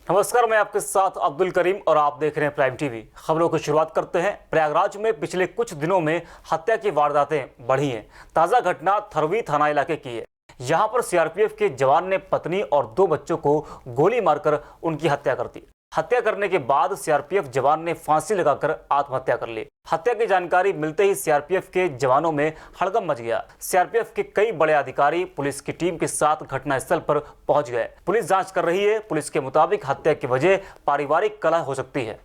नमस्कार, मैं आपके साथ अब्दुल करीम और आप देख रहे हैं प्राइम टीवी। खबरों की शुरुआत करते हैं। प्रयागराज में पिछले कुछ दिनों में हत्या की वारदातें बढ़ी हैं। ताजा घटना थरवी थाना इलाके की है। यहां पर सीआरपीएफ के जवान ने पत्नी और 2 बच्चों को गोली मारकर उनकी हत्या कर दी। हत्या करने के बाद सीआरपीएफ जवान ने फांसी लगाकर आत्महत्या कर ली। हत्या की जानकारी मिलते ही सीआरपीएफ के जवानों में हड़कंप मच गया। सीआरपीएफ के कई बड़े अधिकारी पुलिस की टीम के साथ घटनास्थल पर पहुंच गए। पुलिस जांच कर रही है। पुलिस के मुताबिक हत्या की वजह पारिवारिक कलह हो सकती है।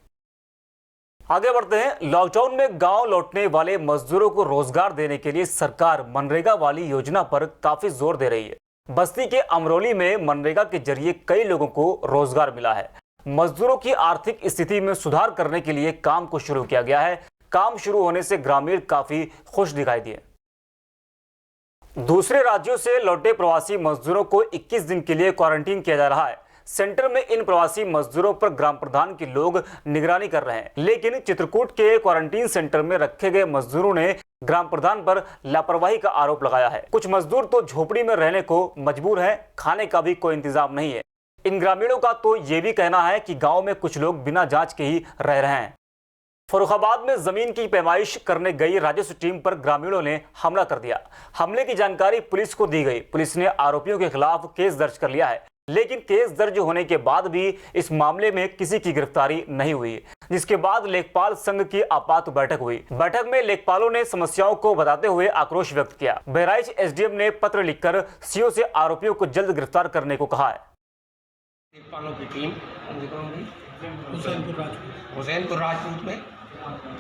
आगे बढ़ते हैं। लॉकडाउन में गांव लौटने वाले मजदूरों को रोजगार देने के लिए सरकार मनरेगा वाली योजना पर काफी जोर दे रही है। बस्ती के अमरोली में मनरेगा के जरिए कई लोगों को रोजगार मिला है। मजदूरों की आर्थिक स्थिति में सुधार करने के लिए काम को शुरू किया गया है। काम शुरू होने से ग्रामीण काफी खुश दिखाई दिए। दूसरे राज्यों से लौटे प्रवासी मजदूरों को 21 दिन के लिए क्वारंटीन किया जा रहा है। सेंटर में इन प्रवासी मजदूरों पर ग्राम प्रधान के लोग निगरानी कर रहे हैं, लेकिन चित्रकूट के क्वारंटीन सेंटर में रखे गए मजदूरों ने ग्राम प्रधान पर लापरवाही का आरोप लगाया है। कुछ मजदूर तो झोपड़ी में रहने को मजबूर हैं, खाने का भी कोई इंतजाम नहीं है। इन ग्रामीणों का तो ये भी कहना है कि गांव में कुछ लोग बिना जांच के ही रह रहे हैं। फर्रुखाबाद में जमीन की पैमाइश करने गई राजस्व टीम पर ग्रामीणों ने हमला कर दिया। हमले की जानकारी पुलिस को दी गई। पुलिस ने आरोपियों के खिलाफ केस दर्ज कर लिया है, लेकिन केस दर्ज होने के बाद भी इस मामले में किसी की गिरफ्तारी नहीं हुई, जिसके बाद लेखपाल संघ की आपात बैठक हुई। बैठक में लेखपालों ने समस्याओं को बताते हुए आक्रोश व्यक्त किया। बहराइच एसडीएम ने पत्र लिखकर सीओ से आरोपियों को जल्द गिरफ्तार करने को कहा है। लेखपालों की टीम हुसैनपुर राजपूत में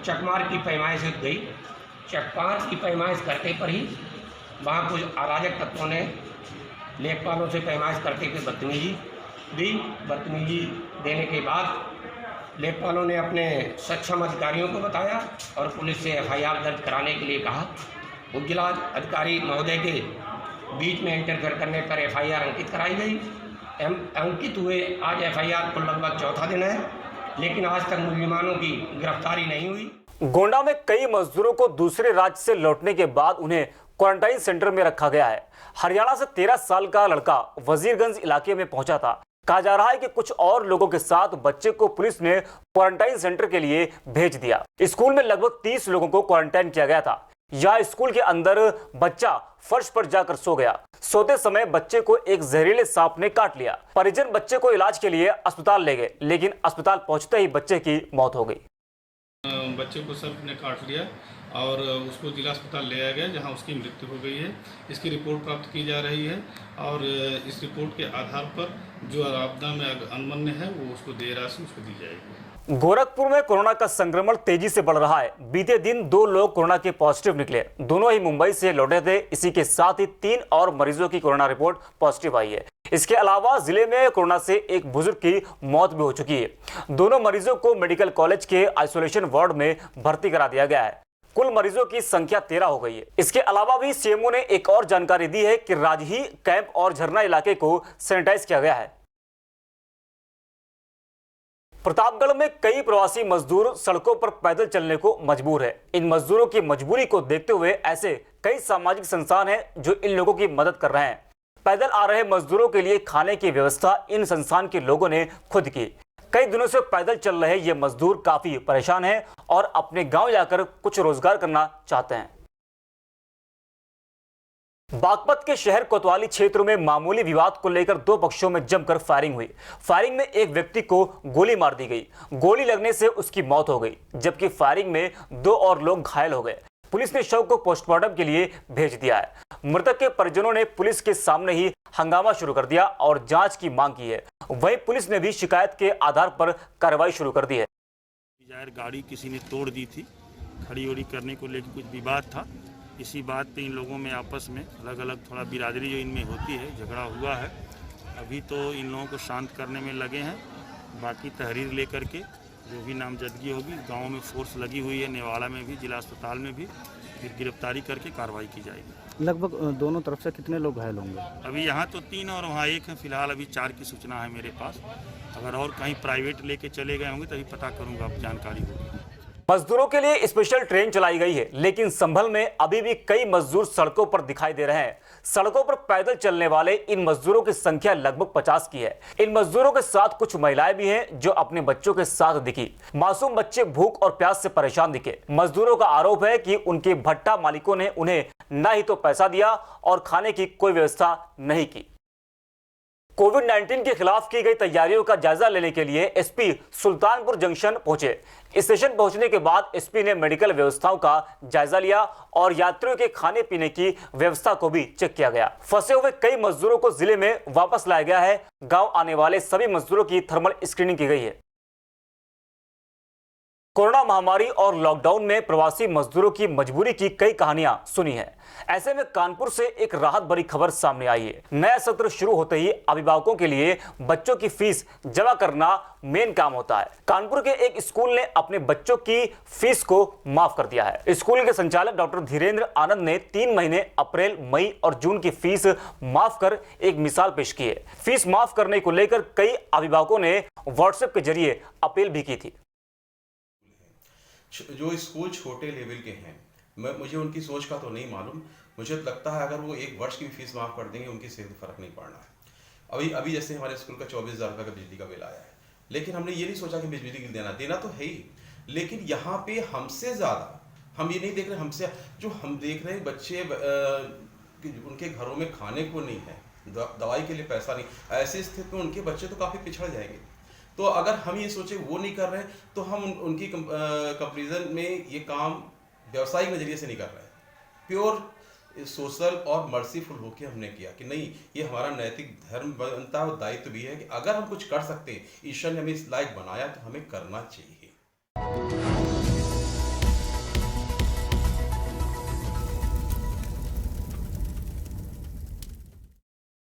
चकमार की पैमाइश गई। चकमार की पैमाइश करते पर ही वहाँ कुछ अराजक तत्वों ने लेखपालों से पैमाइश करते हुए बदतमीजी दी। बदतमीजी देने के बाद लेखपालों ने अपने सक्षम अधिकारियों को बताया और पुलिस से एफआईआर दर्ज कराने के लिए कहा। उपजिला अधिकारी महोदय के बीच में इंटरफेयर करने पर एफआईआर अंकित कराई गई। अंकित हुए आज एफआईआर को लगभग चौथा दिन है, लेकिन आज तक मुलजिमानों की गिरफ्तारी नहीं हुई। गोंडा में कई मजदूरों को दूसरे राज्य से लौटने के बाद उन्हें क्वारंटाइन सेंटर में रखा गया है। हरियाणा से 13 साल का लड़का वजीरगंज इलाके में पहुंचा था। कहा जा रहा है कि कुछ और लोगों के साथ बच्चे को पुलिस ने क्वारंटाइन सेंटर के लिए भेज दिया। स्कूल में लगभग 30 लोगों को क्वारंटाइन किया गया था। यह स्कूल के अंदर बच्चा फर्श पर जाकर सो गया। सोते समय बच्चे को एक जहरीले सांप ने काट लिया। परिजन बच्चे को इलाज के लिए अस्पताल ले गए, लेकिन अस्पताल पहुंचते ही बच्चे की मौत हो गई। बच्चे को सर्प ने काट लिया और उसको जिला अस्पताल ले आया गया, जहां उसकी मृत्यु हो गई है। इसकी रिपोर्ट प्राप्त की जा रही है और इस रिपोर्ट के आधार पर जो आपदा में अनुमन्य है वो उसको देय राशि उसको दी जाएगी। गोरखपुर में कोरोना का संक्रमण तेजी से बढ़ रहा है। बीते दिन 2 लोग कोरोना के पॉजिटिव निकले। दोनों ही मुंबई से लौटे थे। इसी के साथ ही 3 और मरीजों की कोरोना रिपोर्ट पॉजिटिव आई है। इसके अलावा जिले में कोरोना से एक बुजुर्ग की मौत भी हो चुकी है। दोनों मरीजों को मेडिकल कॉलेज के आइसोलेशन वार्ड में भर्ती करा दिया गया है। कुल मरीजों की संख्या 13 हो गई है। इसके अलावा भी सीएमओ ने एक और जानकारी दी है कि राजही कैंप और झरना इलाके को सैनिटाइज किया गया है। प्रतापगढ़ में कई प्रवासी मजदूर सड़कों पर पैदल चलने को मजबूर है। इन मजदूरों की मजबूरी को देखते हुए ऐसे कई सामाजिक संस्थान हैं जो इन लोगों की मदद कर रहे हैं। पैदल आ रहे मजदूरों के लिए खाने की व्यवस्था इन संस्थान के लोगों ने खुद की। कई दिनों से पैदल चल रहे ये मजदूर काफी परेशान हैं और अपने गांव जाकर कुछ रोजगार करना चाहते हैं। बागपत के शहर कोतवाली क्षेत्र में मामूली विवाद को लेकर 2 पक्षों में जमकर फायरिंग हुई। फायरिंग में एक व्यक्ति को गोली मार दी गई। गोली लगने से उसकी मौत हो गई, जबकि फायरिंग में 2 और लोग घायल हो गए। पुलिस ने शव को पोस्टमार्टम के लिए भेज दिया है। मृतक के परिजनों ने पुलिस के सामने ही हंगामा शुरू कर दिया और जांच की मांग की है। वहीं पुलिस ने भी शिकायत के आधार पर कार्रवाई शुरू कर दी है। गाड़ी किसी ने तोड़ दी थी, खड़ी उड़ी करने को लेकर कुछ विवाद था। इसी बात पे इन लोगों में आपस में अलग अलग थोड़ा बिरादरी जो इनमें होती है, झगड़ा हुआ है। अभी तो इन लोगों को शांत करने में लगे हैं। बाकी तहरीर लेकर के जो भी नामजदगी होगी, गांव में फोर्स लगी हुई है, नेवाड़ा में भी, जिला अस्पताल में भी, फिर गिरफ्तारी करके कार्रवाई की जाएगी। लगभग दोनों तरफ से कितने लोग घायल होंगे? अभी यहाँ तो 3 और वहाँ 1 है। फिलहाल अभी 4 की सूचना है मेरे पास। अगर और कहीं प्राइवेट लेके चले गए होंगे तभी पता करूँगा, अब जानकारी होगी। मजदूरों के लिए स्पेशल ट्रेन चलाई गई है, लेकिन संभल में अभी भी कई मजदूर सड़कों पर दिखाई दे रहे हैं। सड़कों पर पैदल चलने वाले इन मजदूरों की संख्या लगभग 50 की है। इन मजदूरों के साथ कुछ महिलाएं भी हैं जो अपने बच्चों के साथ दिखी। मासूम बच्चे भूख और प्यास से परेशान दिखे। मजदूरों का आरोप है कि उनके भट्टा मालिकों ने उन्हें न ही तो पैसा दिया और खाने की कोई व्यवस्था नहीं की। कोविड-19 के खिलाफ की गई तैयारियों का जायजा लेने के लिए एसपी सुल्तानपुर जंक्शन पहुंचे। स्टेशन पहुंचने के बाद एसपी ने मेडिकल व्यवस्थाओं का जायजा लिया और यात्रियों के खाने पीने की व्यवस्था को भी चेक किया गया। फंसे हुए कई मजदूरों को जिले में वापस लाया गया है। गांव आने वाले सभी मजदूरों की थर्मल स्क्रीनिंग की गई है। कोरोना महामारी और लॉकडाउन में प्रवासी मजदूरों की मजबूरी की कई कहानियां सुनी हैं। ऐसे में कानपुर से एक राहत भरी खबर सामने आई है। नया सत्र शुरू होते ही अभिभावकों के लिए बच्चों की फीस जमा करना मेन काम होता है। कानपुर के एक स्कूल ने अपने बच्चों की फीस को माफ कर दिया है। स्कूल के संचालक डॉक्टर धीरेन्द्र आनंद ने 3 महीने अप्रैल, मई और जून की फीस माफ कर एक मिसाल पेश की है। फीस माफ करने को लेकर कई अभिभावकों ने व्हाट्सएप के जरिए अपील भी की थी। जो स्कूल छोटे लेवल के हैं, मुझे उनकी सोच का तो नहीं मालूम। मुझे लगता है अगर वो 1 वर्ष की भी फीस माफ़ कर देंगे उनकी सेहत फर्क नहीं पड़ना है। अभी जैसे हमारे स्कूल का 24,000 रुपये का बिजली का बिल आया है, लेकिन हमने ये नहीं सोचा कि बिजली बिल देना तो है ही, लेकिन यहाँ पे हमसे ज़्यादा हम ये नहीं देख रहे। हमसे जो हम देख रहे हैं बच्चे उनके घरों में खाने को नहीं है, दवाई के लिए पैसा नहीं, ऐसी स्थिति में उनके बच्चे तो काफ़ी पिछड़ जाएंगे। तो अगर हम ये सोचे वो नहीं कर रहे हैं तो हम उनकी कंपैरिजन में ये काम व्यवसायिक नज़रिए से नहीं कर रहे हैं। प्योर सोशल और मर्सीफुल होके हमने किया कि नहीं, ये हमारा नैतिक धर्म बनता है और दायित्व भी है कि अगर हम कुछ कर सकते हैं, ईश्वर ने हमें इस लायक बनाया तो हमें करना चाहिए।